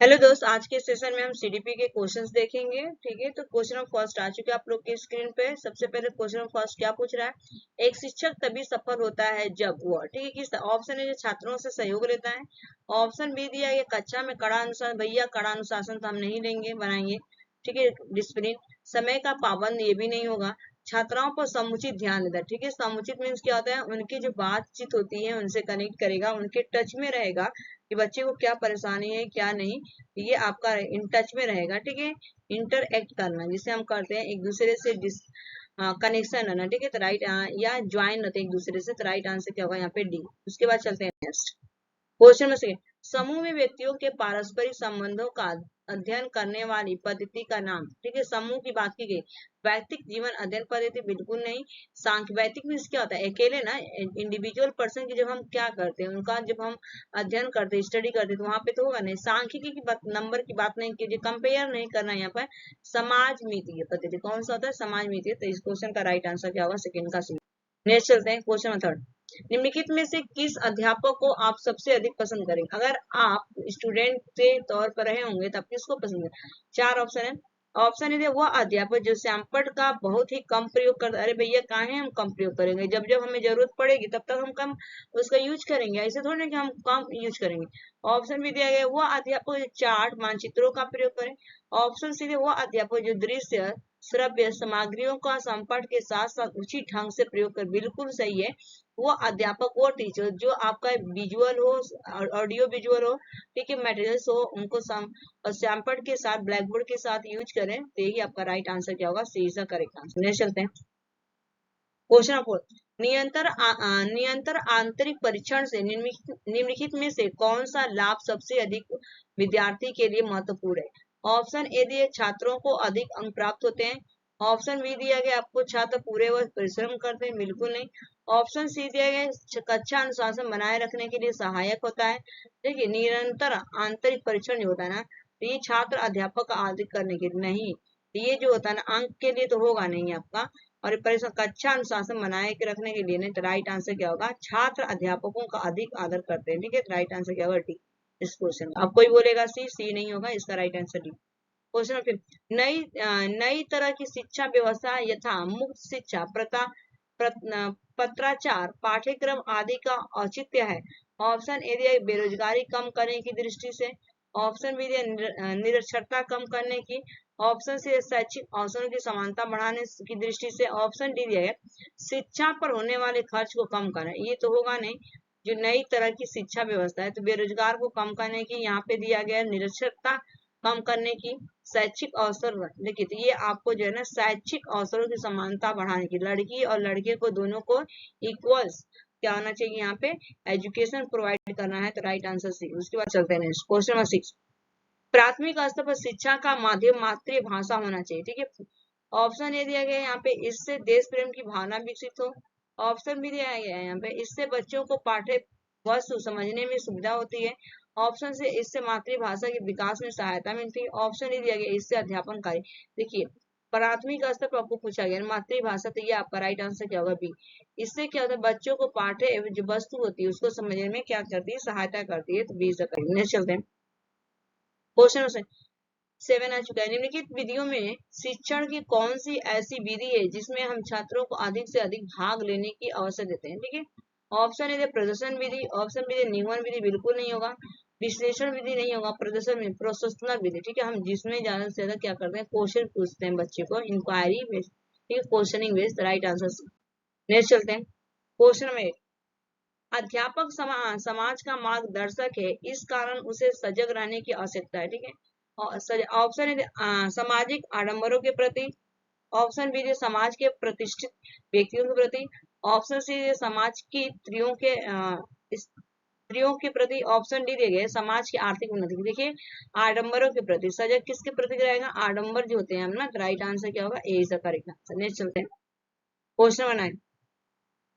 Hello दोस्त, आज के सेशन में हम सीडीपी के क्वेश्चंस देखेंगे। ठीक है, तो क्वेश्चन ऑफ फर्स्ट आ चुके हैं आप लोग के स्क्रीन पे। सबसे पहले क्वेश्चन ऑफ फर्स्ट क्या पूछ रहा है, एक शिक्षक तभी सफल होता है जब वह, ठीक है, किस ऑप्शन है जो छात्रों से सहयोग लेता है। ऑप्शन बी दिया है कक्षा में कड़ा अनुशासन, भैया कड़ा अनुशासन तो हम नहीं लेंगे बनाएंगे। ठीक है, डिसिप्लिन, समय का पाबंद, ये भी नहीं होगा। छात्राओं पर समुचित ध्यान देता है। ठीक है, समुचित मीन्स क्या होता है, उनकी जो बातचीत होती है उनसे कनेक्ट करेगा, उनके टच में रहेगा कि बच्चे को क्या परेशानी है क्या नहीं, ये आपका इन टच में रहेगा। ठीक है, इंटरएक्ट करना जिसे हम करते हैं एक दूसरे से कनेक्शन रहना। ठीक है, तो राइट या ज्वाइन रहते हैं एक दूसरे से, तो राइट आंसर क्या होगा यहाँ पे डी। उसके बाद चलते हैं नेक्स्ट क्वेश्चन में से, समूह में व्यक्तियों के पारस्परिक संबंधों का अध्ययन करने वाली पद्धति का नाम। ठीक है, समूह की बात की गई, वैयक्तिक जीवन अध्ययन पद्धति बिल्कुल नहीं। सांख्यवैयक्तिक मीन्स क्या होता है, अकेले ना, इंडिविजुअल पर्सन की जब हम क्या करते हैं उनका जब हम अध्ययन करते हैं स्टडी करते हैं तो वहां पे तो होगा नहीं। सांख्यिकी की बात, नंबर की बात नहीं कीजिए, कंपेयर नहीं करना यहाँ पर। समाज मीतीय पद्धति कौन सा होता है, समाज मीतीय, तो इस क्वेश्चन का राइट आंसर क्या होगा, सेकंड का सी। नेक्स्ट चलते हैं क्वेश्चन थर्ड, निम्नलिखित में से किस अध्यापक को आप सबसे अधिक पसंद करेंगे। अगर आप स्टूडेंट के तौर पर रहे होंगे तब किसको पसंद करेंगे। चार ऑप्शन है। ऑप्शन है वह अध्यापक जो श्यामपट्ट का बहुत ही कम प्रयोग करता, अरे भैया काहे हम कम प्रयोग करेंगे, जब जब हमें जरूरत पड़ेगी तब तक हम कम उसका यूज करेंगे, ऐसे थोड़ी ना कि हम कम यूज करेंगे। ऑप्शन भी दिया गया वह अध्यापक जो चार्ट मानचित्रों का प्रयोग करें। ऑप्शन सी वह अध्यापक जो दृश्य श्रव्य सामग्रियों का संपर्क के साथ साथ उचित ढंग से प्रयोग कर, बिल्कुल सही है। वो अध्यापक वो टीचर जो आपका विजुअल हो, ऑडियो विजुअल हो, ठीक है, मटेरियल्स हो, उनको सैम्पल के साथ ब्लैक बोर्ड के साथ यूज करें, तो यही आपका राइट आंसर क्या होगा, C is the correct answer. Next चलते हैं क्वेश्चन फोर, निरंतर आंतरिक परीक्षण से निम्नलिखित में से कौन सा लाभ सबसे अधिक विद्यार्थी के लिए महत्वपूर्ण है। ऑप्शन ए दिए छात्रों को अधिक अंक प्राप्त होते हैं। ऑप्शन बी दिया गया आपको छात्र पूरे वर्ष परिश्रम करते हैं, बिल्कुल नहीं। ऑप्शन सी दिया गया कक्षा अनुशासन बनाए रखने के लिए सहायक होता है। देखिए निरंतर आंतरिक परीक्षण जो होता है ना, तो ये छात्र अध्यापक का आदि करने के लिए नहीं, ये जो होता है ना अंक के लिए तो होगा नहीं आपका, और कक्षा अनुशासन बनाए के रखने के लिए नहीं, तो राइट आंसर क्या होगा, छात्र अध्यापकों का अधिक आदर करते हैं। ठीक है, राइट आंसर क्या होगा, डी। इस क्वेश्चन अब कोई बोलेगा सी, सी नहीं होगा, इसका राइट आंसर डी। क्वेश्चन फिर, नई तरह की शिक्षा व्यवस्था यथा मुक्त शिक्षा पत्राचार पाठ्यक्रम आदि का औचित्य है। ऑप्शन ए दिया बेरोजगारी कम करने की दृष्टि से। ऑप्शन बी दिया निरक्षरता कम करने की। ऑप्शन सी शैक्षिक अवसरों की समानता बढ़ाने की दृष्टि से। ऑप्शन डी दिया है शिक्षा पर होने वाले खर्च को कम करना, ये तो होगा नहीं। जो नई तरह की शिक्षा व्यवस्था है तो बेरोजगार को कम करने की, यहाँ पे दिया गया निरक्षरता कम करने की, शैक्षिक अवसर देखिए, तो ये आपको जो है ना शैक्षिक अवसरों की समानता बढ़ाने की, लड़की और लड़के को दोनों को इक्वल्स क्या होना चाहिए, यहाँ पे एजुकेशन प्रोवाइड करना है, तो राइट आंसर सी। उसके बाद चलते हैं नेक्स्ट क्वेश्चन नंबर 6, प्राथमिक स्तर पर शिक्षा का माध्यम मातृभाषा होना चाहिए। ठीक है, ऑप्शन ए दिया गया है यहाँ पे इससे देश प्रेम की भावना विकसित हो। ऑप्शन भी दिया गया है यहाँ पे इससे बच्चों को पाठ्य वस्तु समझने में सुविधा होती है। ऑप्शन से इससे मातृभाषा के विकास में सहायता मिलती है। ऑप्शन ए दिया गया इससे अध्यापन कार्य। देखिए प्राथमिक स्तर पर आपको पूछा गया मातृभाषा, तो ये आपका राइट आंसर क्या होगा, बी। इससे क्या होता है, बच्चों को पाठ्य जो वस्तु होती है उसको समझने में क्या करती है, सहायता करती है, तो बी से करेंगे। चलते हैं क्वेश्चन 7 आ चुका है, निम्नलिखित विधियों में शिक्षण की कौन सी ऐसी विधि है जिसमें हम छात्रों को अधिक से अधिक भाग लेने की अवसर देते हैं। ठीक है, ऑप्शन है प्रदर्शन विधि। ऑप्शन बी निगमन विधि, बिल्कुल नहीं होगा। विश्लेषण विधि नहीं होगा। प्रदर्शन विधि, प्रोसेसनल विधि। ठीक है, हम जिसमें ज्यादा से ज्यादा क्या करते हैं, क्वेश्चन पूछते हैं बच्चे को, इंक्वायरी बेस्ड, ठीक है, questioning based, right answer. Next चलते हैं क्वेश्चन में, अध्यापक समाज का मार्गदर्शक है, इस कारण उसे सजग रहने की आवश्यकता है। ठीक है, ऑप्शन है सामाजिक आडंबरों के प्रति। ऑप्शन बी समाज के प्रतिष्ठित व्यक्तियों के प्रति। ऑप्शन सी समाज की स्त्रियों के प्रति। ऑप्शन डी दिए गए समाज की आर्थिक उन्नति। देखिए आडंबरों के प्रति सजग किसके प्रति रहेगा, आडंबर जो होते हैं हम ना, राइट आंसर क्या होगा, A is the correct answer. Next चलते हैं क्वेश्चन नंबर 9,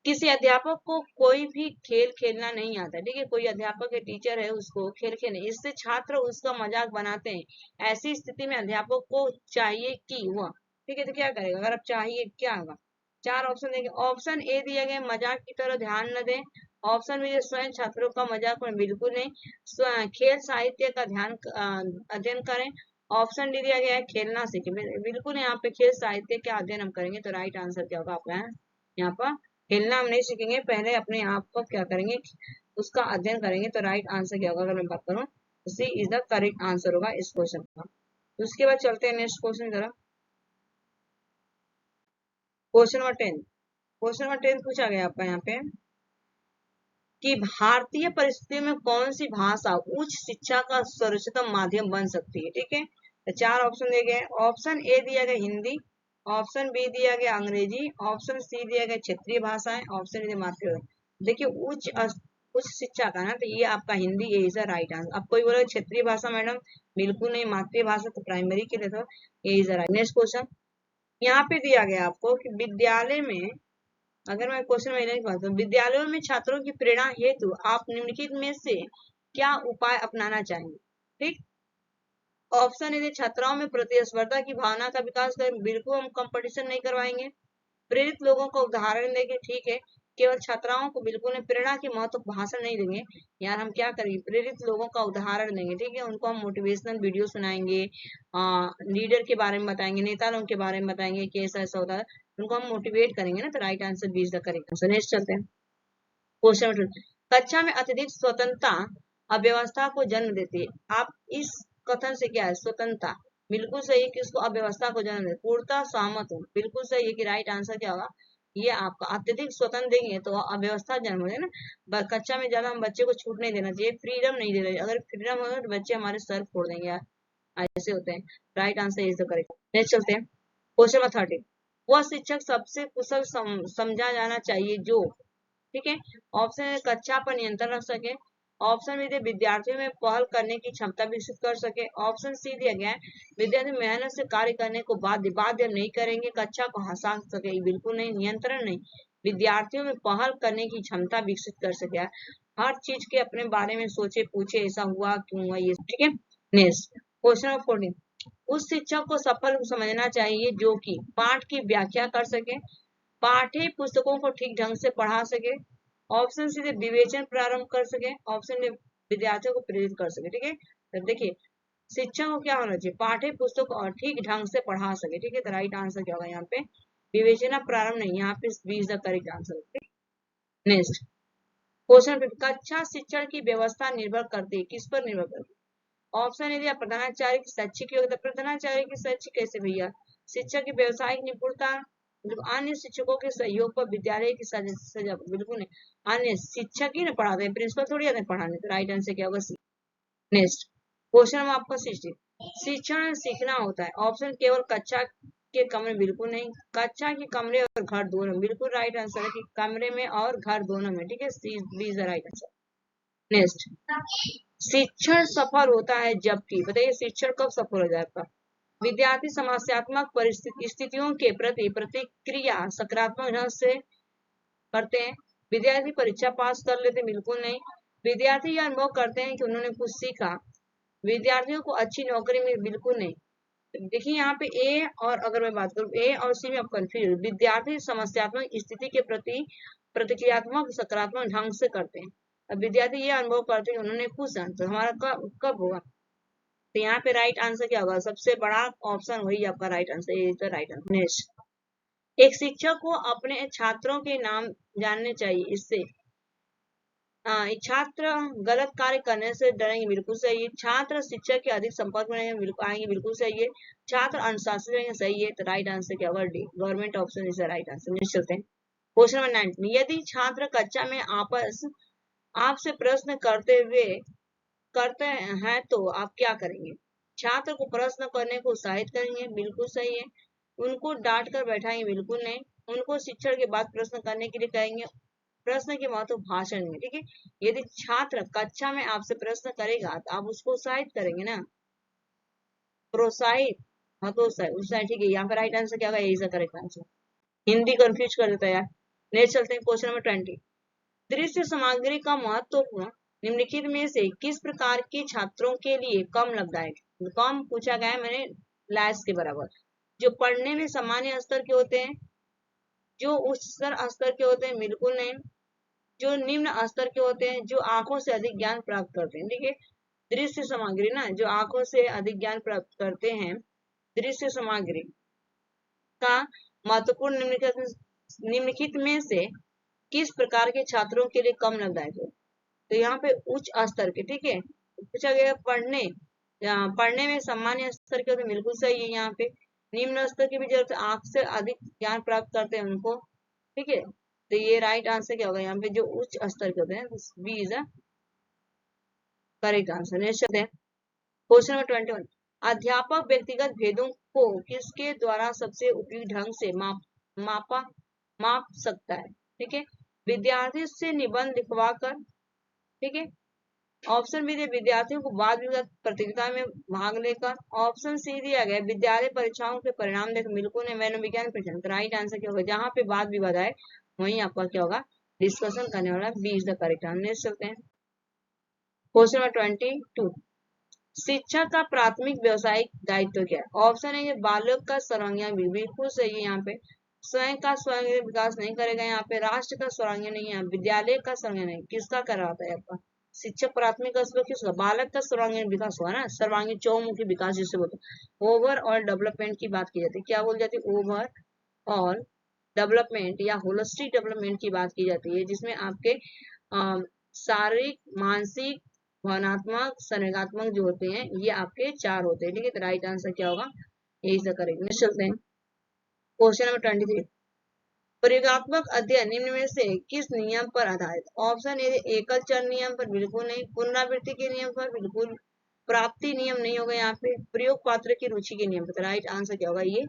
किसी अध्यापक को कोई भी खेल खेलना नहीं आता। ठीक है, कोई अध्यापक है, टीचर है, उसको खेल खेलने, इससे छात्र उसका मजाक बनाते हैं। ऐसी स्थिति में अध्यापक को चाहिए कि वह, ठीक है, तो क्या करेगा, अगर आप चाहिए क्या होगा, चार ऑप्शन देंगे। ऑप्शन ए दिया गया मजाक की तरह ध्यान न दें। ऑप्शन बी स्वयं छात्रों का मजाक उड़ाएं, बिल्कुल नहीं। खेल साहित्य का ध्यान अध्ययन करें। ऑप्शन डी दिया गया है खेलना सीखें, बिल्कुल यहाँ पे खेल साहित्य का अध्ययन हम करेंगे, तो राइट आंसर क्या होगा आपका यहाँ पर खेलना हम नहीं सीखेंगे, पहले अपने आप को क्या करेंगे उसका अध्ययन करेंगे, तो राइट आंसर क्या होगा अगर मैं बात करूँ, सी इज द करेक्ट आंसर होगा इस क्वेश्चन का। उसके बाद चलते हैं नेक्स्ट क्वेश्चन जरा। क्वेश्चन नंबर 10, क्वेश्चन नंबर 10 पूछा गया आपका यहाँ पे कि भारतीय परिस्थितियों में कौन सी भाषा उच्च शिक्षा का सर्वोत्तम माध्यम बन सकती है, ठीक है। तो चार ऑप्शन दिए गए। ऑप्शन ए दिया गया हिंदी, ऑप्शन बी दिया गया अंग्रेजी, ऑप्शन सी दिया गया क्षेत्रीय भाषाएं, ऑप्शन डी मातृभाषा। देखिए उच्च शिक्षा का ना, तो ये आपका हिंदी ये इज राइट आंसर। अब कोई बोले क्षेत्रीय भाषा मैडम, बिल्कुल नहीं, मातृभाषा तो प्राइमरी के लिए, तो ये इज राइट। नेक्स्ट क्वेश्चन यहाँ पे दिया गया आपको कि विद्यालय में, अगर मैं क्वेश्चन में नहीं बात करूं, विद्यालयों में छात्रों की प्रेरणा हेतु आप निम्नलिखित में से क्या उपाय अपनाना चाहेंगे, ठीक। ऑप्शन ए छात्राओं में प्रतिस्पर्धा की भावना का विकास करें, बिल्कुल हम कंपटीशन नहीं करवाएंगे। प्रेरित लोगों को उदाहरण देंगे, ठीक है। केवल छात्राओं को बिल्कुल नहीं, प्रेरणा के महत्व भाषण नहीं देंगे यार, हम क्या करेंगे प्रेरित लोगों का उदाहरण देंगे, ठीक है। उनको हम मोटिवेशनल वीडियो सुनाएंगे, लीडर के बारे में बताएंगे, नेता लोगों के बारे में बताएंगे कि ऐसा ऐसा होता है, उनको हम मोटिवेट करेंगे ना, तो right answer B is the correct answer. Next चलते हैं क्वेश्चन नंबर 2। कक्षा में अत्यधिक स्वतंत्रता अव्यवस्था को जन्म देती है। आप इस कथन से क्या है, स्वतंत्रता बिल्कुल सही है कि उसको अव्यवस्था को जन्म दे, पूर्णतः सहमत हूँ, बिल्कुल सही है कि राइट आंसर क्या होगा, ये आपका अत्यधिक स्वतंत्र देंगे तो अव्यवस्था जन्म दे ना। कक्षा में ज्यादा हम बच्चे को छूट नहीं देना चाहिए, फ्रीडम नहीं देना चाहिए, अगर फ्रीडम होगा तो बच्चे हमारे सर फोड़ देंगे यार, ऐसे होते हैं। Right answer is the correct. Next चलते हैं क्वेश्चन नंबर 13। वह शिक्षक सबसे कुशल समझा जाना चाहिए जो, ठीक है। ऑप्शन ए कक्षा पर नियंत्रण रख सके, ऑप्शन बी विद्यार्थियों में पहल करने की क्षमता विकसित कर सके, ऑप्शन सी दिया गया है विद्यार्थी मेहनत से कार्य करने को बाध्य नहीं करेंगे, कक्षा को हंसा सके, बिल्कुल नहीं, नियंत्रण नहीं, विद्यार्थियों में पहल करने की क्षमता विकसित कर सके, हर चीज के अपने बारे में सोचे पूछे ऐसा हुआ क्यों हुआ ये, ठीक है। Next question number 14। उस शिक्षक को सफल समझना चाहिए जो कि पाठ की व्याख्या कर सके, पाठ्य पुस्तकों को ठीक ढंग से पढ़ा सके, ऑप्शन सी विवेचन प्रारंभ कर सके, ऑप्शन डी विद्यार्थियों को प्रेरित कर सके, ठीक है। तो देखिए शिक्षा को क्या होना चाहिए, पाठ्य पुस्तक और ठीक ढंग से पढ़ा सके, ठीक है। तो राइट आंसर क्या होगा यहाँ पे, विवेचना प्रारंभ नहीं, यहाँ पे B is the correct answer. Next question, कक्षा शिक्षण की व्यवस्था निर्भर करती है, किस पर निर्भर करती है। ऑप्शन ए दिया प्रधानाचार्य की शैक्षिक योग्यता, प्रधानाचार्य की शैक्षिक कैसे भैया, शिक्षक की व्यवसायिक निपुणता, अन्य शिक्षकों के सहयोग पर विद्यालय की सजा, बिल्कुल नहीं, अन्य शिक्षक ही ना पढ़ाते हैं, प्रिंसिपल थोड़ी आते हैं पढ़ाने, तो राइट आंसर क्या होगा सी। नेक्स्ट क्वेश्चन हम आपका 16। शिक्षण सीखना होता है, ऑप्शन केवल कक्षा के कमरे, बिल्कुल नहीं, कक्षा के कमरे और घर दोनों, बिल्कुल राइट आंसर है कि कमरे में और घर दोनों में, ठीक है, C B is the right answer. Next शिक्षण सफल होता है जबकि, बताइए शिक्षण कब सफल हो जाएगा, विद्यार्थी समस्यात्मक परिस्थितियों के प्रति प्रतिक्रिया सकारात्मक ढंग से करते हैं, विद्यार्थी परीक्षा पास कर लेते, बिल्कुल नहीं, विद्यार्थी यह अनुभव करते हैं कि उन्होंने कुछ सीखा, विद्यार्थियों को अच्छी नौकरी मिली, बिल्कुल नहीं। देखिए यहाँ पे ए और अगर मैं बात करूँ ए और सी में आप कंफ्यूज, विद्यार्थी समस्यात्मक स्थिति के प्रति प्रतिक्रियात्मक सकारात्मक ढंग से करते हैं, अब विद्यार्थी ये अनुभव करते हैं उन्होंने खुश है, तो हमारा कब होगा, तो यहाँ पे राइट आंसर क्या होगा, सबसे बड़ा ऑप्शन वही आपका राइट आंसर, ये तो राइट आंसर। नेक्स्ट एक शिक्षक को अपने छात्रों के नाम जानने चाहिए, इससे छात्र गलत कार्य करने से डरेंगे, बिल्कुल सही है, छात्र शिक्षक के अधिक संपर्क में आएंगे, बिल्कुल सही है, छात्र अनुशासित रहेंगे, सही है, तो राइट आंसर क्या होगा D, government option is the right answer. Next चलते हैं क्वेश्चन नंबर 19। यदि छात्र कक्षा में आपसे प्रश्न करते हैं तो आप क्या करेंगे, छात्र को प्रश्न करने को उत्साहित करेंगे, बिल्कुल सही है, उनको डांट कर बैठाएंगे, बिल्कुल नहीं, उनको शिक्षण के बाद प्रश्न करने के लिए कहेंगे, प्रश्न के महत्व भाषण में, ठीक है। यदि छात्र कक्षा में आपसे प्रश्न करेगा तो आप उसको उत्साहित करेंगे ना, प्रोत्साहित, हाँ तो उत्साहित, ठीक है, यहाँ पर राइट आंसर क्या होगा, यही करेक्ट आंसर, हिंदी कंफ्यूज कर देता है यार। नेक्स्ट चलते हैं क्वेश्चन नंबर 20। दृश्य सामग्री का महत्वपूर्ण निम्नलिखित में से किस प्रकार के छात्रों के लिए कम लाभदायक, कम पूछा गया है मैंने लैस के बराबर, जो पढ़ने में सामान्य स्तर के होते हैं, जो उच्च स्तर के होते हैं, बिल्कुल नहीं, जो निम्न स्तर के होते हैं, जो आंखों से अधिक ज्ञान प्राप्त करते हैं। ठीक है, दृश्य सामग्री ना, जो आंखों से अधिक ज्ञान प्राप्त करते हैं, दृश्य सामग्री का महत्वपूर्ण निम्नलिखित में से किस प्रकार के छात्रों के लिए कम लाभदायक है? तो यहाँ पे उच्च स्तर के, ठीक है, पूछा गया पढ़ने में सामान्य स्तर के, तो बिल्कुल सही है। यहाँ पे निम्न स्तर की भी जरूरत है, आंख से अधिक ज्ञान प्राप्त करते हैं उनको। ठीक है, तो ये राइट आंसर क्या होगा? यहाँ पे जो उच्च स्तर के होते हैं, B is a correct answer. Next है क्वेश्चन नंबर 21। अध्यापक व्यक्तिगत भेदों को किसके द्वारा सबसे उपयुक्त ढंग से माप सकता है? ठीक है, विद्यार्थी से निबंध लिखवा कर। ठीक है, ऑप्शन बी, विद्यार्थियों को वाद विवाद प्रतियोगिता में भाग लेकर। ऑप्शन सी दिया गया विद्यालय परीक्षाओं के परिणाम देकर। बिल्कुल नहीं, मनोविज्ञान परीक्षण। राइट आंसर क्या होगा? जहां पे वाद विवाद आए वहीं आपका क्या होगा? डिस्कशन करने वाला। B is the correct answer. चलते हैं क्वेश्चन नंबर 22। शिक्षा का प्राथमिक व्यवसायिक दायित्व क्या है? ऑप्शन है बालक का सर्वांगीण। बिल्कुल सही है। यहाँ पे स्वयं का सर्वांगीण विकास नहीं करेगा। यहाँ पे राष्ट्र का सर्वांगीण नहीं है, विद्यालय का सर्वांगीण नहीं, किसका कराता है आपका? शिक्षक प्राथमिक स्तर किसका? बालक का सर्वांगीण विकास हुआ ना, सर्वांगीण चौमुखी विकास जिसे बोलते हैं। ओवर ऑल डेवलपमेंट की बात की जाती है। क्या बोल जाती है? ओवर ऑल डेवलपमेंट या होलिस्टिक डेवलपमेंट की बात की जाती है, जिसमें आपके शारीरिक, मानसिक, भावनात्मक, संवेगात्मक जो होते हैं, ये आपके 4 होते हैं। ठीक है, तो राइट आंसर क्या होगा? यही से करेंगे। चलते हैं क्वेश्चन नंबर 23। प्रयोगात्मक अध्ययन निम्न में से किस नियम पर आधारित? ऑप्शन ए एकल चर नियम पर। बिल्कुल नहीं। पुनरावृत्ति के नियम पर। बिल्कुल। प्राप्ति नियम नहीं होगा। यहाँ पे प्रयोग पात्र की रुचि के नियम पर। राइट आंसर क्या होगा? ये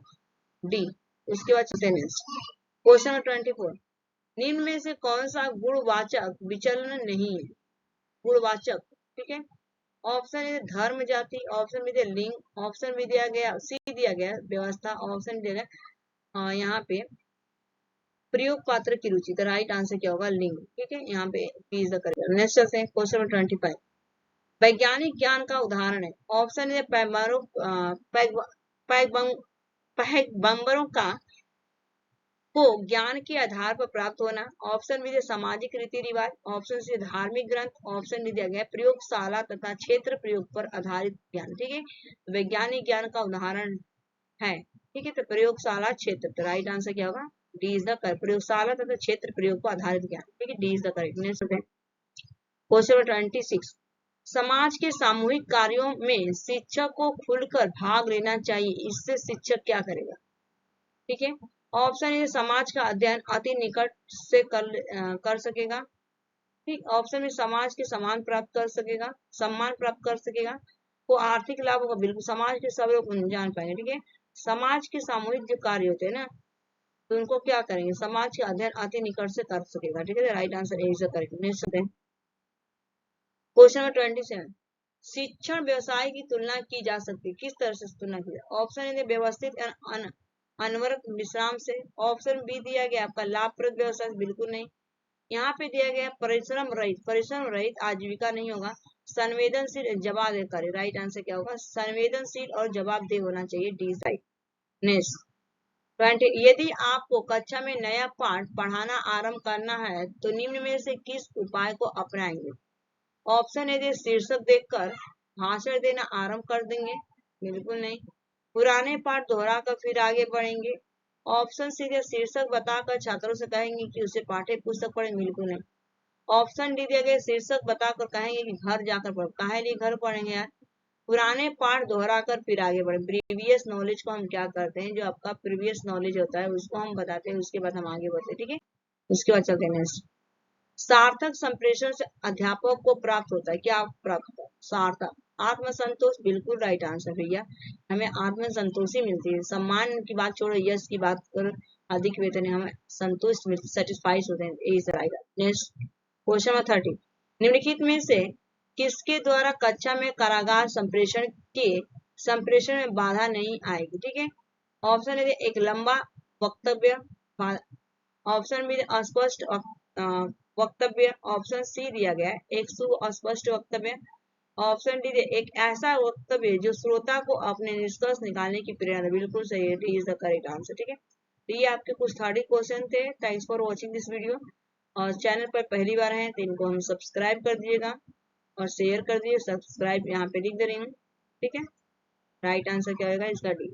डी। उसके बाद चलते हैं क्वेश्चन नंबर 24। निम्न में से कौन सा गुणवाचक विचलन नहीं है? गुणवाचक। ठीक है, ऑप्शन ए धर्म जाति, ऑप्शन बी लिंग, ऑप्शन बी दिया गया सी दिया गया व्यवस्था, ऑप्शन दिया गया यहाँ पे प्रयोग पात्र की रुचि। तो राइट आंसर क्या होगा? लिंग। ठीक है, यहाँ पे B is the correct. Next चलते हैं क्वेश्चन नंबर 25। वैज्ञानिक ज्ञान का उदाहरण है। ऑप्शन ए पैगंबरों का को ज्ञान के आधार पर प्राप्त होना, ऑप्शन बी सामाजिक रीति रिवाज, ऑप्शन सी धार्मिक ग्रंथ, ऑप्शन डी दिया गया प्रयोगशाला तथा क्षेत्र प्रयोग पर आधारित ज्ञान। ठीक है, वैज्ञानिक ज्ञान का उदाहरण है। ठीक है, तो प्रयोगशाला क्षेत्र। तो राइट आंसर क्या होगा? D is the correct. प्रयोगशाला तथा क्षेत्र प्रयोग पर आधारित ज्ञान। ठीक है, D is the correct. Next question 26। समाज के सामूहिक कार्यों में शिक्षक को खुलकर भाग लेना चाहिए, इससे शिक्षक क्या करेगा? ठीक है, ऑप्शन ए समाज का अध्ययन अति निकट से कर सकेगा। ठीक, ऑप्शन में समाज के सम्मान प्राप्त कर सकेगा, वो आर्थिक लाभ होगा। बिल्कुल, समाज के सब लोग जान पाएंगे। ठीक है, समाज के सामूहिक जो कार्य होते हैं ना, तो उनको क्या करेंगे? समाज के अध्ययन अति निकट से कर सकेगा। ठीक है, right answer A is correct. Next question number 27। शिक्षण व्यवसाय की तुलना की जा सकती है, किस तरह से तुलना की जाए? ऑप्शन ए व्यवस्थित अनवरत विश्राम से, ऑप्शन बी दिया गया आपका लाभप्रद व्यवसाय। बिल्कुल नहीं। यहाँ पे दिया गया परिश्रम रहित आजीविका नहीं होगा। संवेदनशील जवाबदेह कार्य। राइट आंसर क्या होगा? संवेदनशील और जवाबदेह होना चाहिए। D right. नेक्स्ट 20। यदि आपको कक्षा में नया पाठ पढ़ाना आरंभ करना है तो निम्न में से किस उपाय को अपनाएंगे? ऑप्शन ए शीर्षक देखकर भाषण देना आरंभ कर देंगे। बिल्कुल नहीं। पुराने पाठ दोहराकर फिर आगे बढ़ेंगे। ऑप्शन सी शीर्षक बताकर छात्रों से कहेंगे कि उसे पाठ्य पुस्तक पढ़ें। बिल्कुल नहीं। ऑप्शन डी दिया गया शीर्षक बताकर कहेंगे कि घर जाकर पढ़ो। काहे लिए घर पढ़ेंगे यार? पुराने पाठ दोहराकर फिर आगे बढ़े। प्रीवियस नॉलेज को हम क्या करते हैं? जो आपका प्रीवियस नॉलेज होता है उसको हम बताते हैं, उसके बाद हम आगे बढ़ते हैं। ठीक है, उसके बाद चलते हैं नेक्स्ट। सार्थक संप्रेषण से अध्यापक को प्राप्त होता है, क्या प्राप्त होता है? सार्थक आत्मसंतोष। बिल्कुल राइट आंसर भैया, हमें आत्मसंतोष ही मिलती है। सम्मान की बात छोड़ो, यश की बात करो, अधिक वेतन हमें संतुष्ट मिलती, सेटिस्फाइड होते हैं। Next question number 30। निम्नलिखित में से किसके द्वारा कक्षा में कारागार संप्रेषण में बाधा नहीं आएगी? ठीक है, ऑप्शन ए एक लंबा वक्तव्य, ऑप्शन बी अस्पष्ट वक्तव्य, ऑप्शन सी दिया गया एक सुस्पष्ट वक्तव्य, ऑप्शन डी एक ऐसा वक्तव्य जो श्रोता को अपने निष्कर्ष निकालने की प्रेरणा। बिल्कुल सही है, D is the correct answer. ठीक है, तो ये आपके कुछ 30 क्वेश्चन थे। Thanks for watching this video. और चैनल पर पहली बार हैं तो इनको हम सब्सक्राइब कर दीजिएगा और शेयर कर दीजिए। सब्सक्राइब यहाँ पे लिख दे रही हूँ, ठीक है। राइट आंसर क्या होगा इसका डी।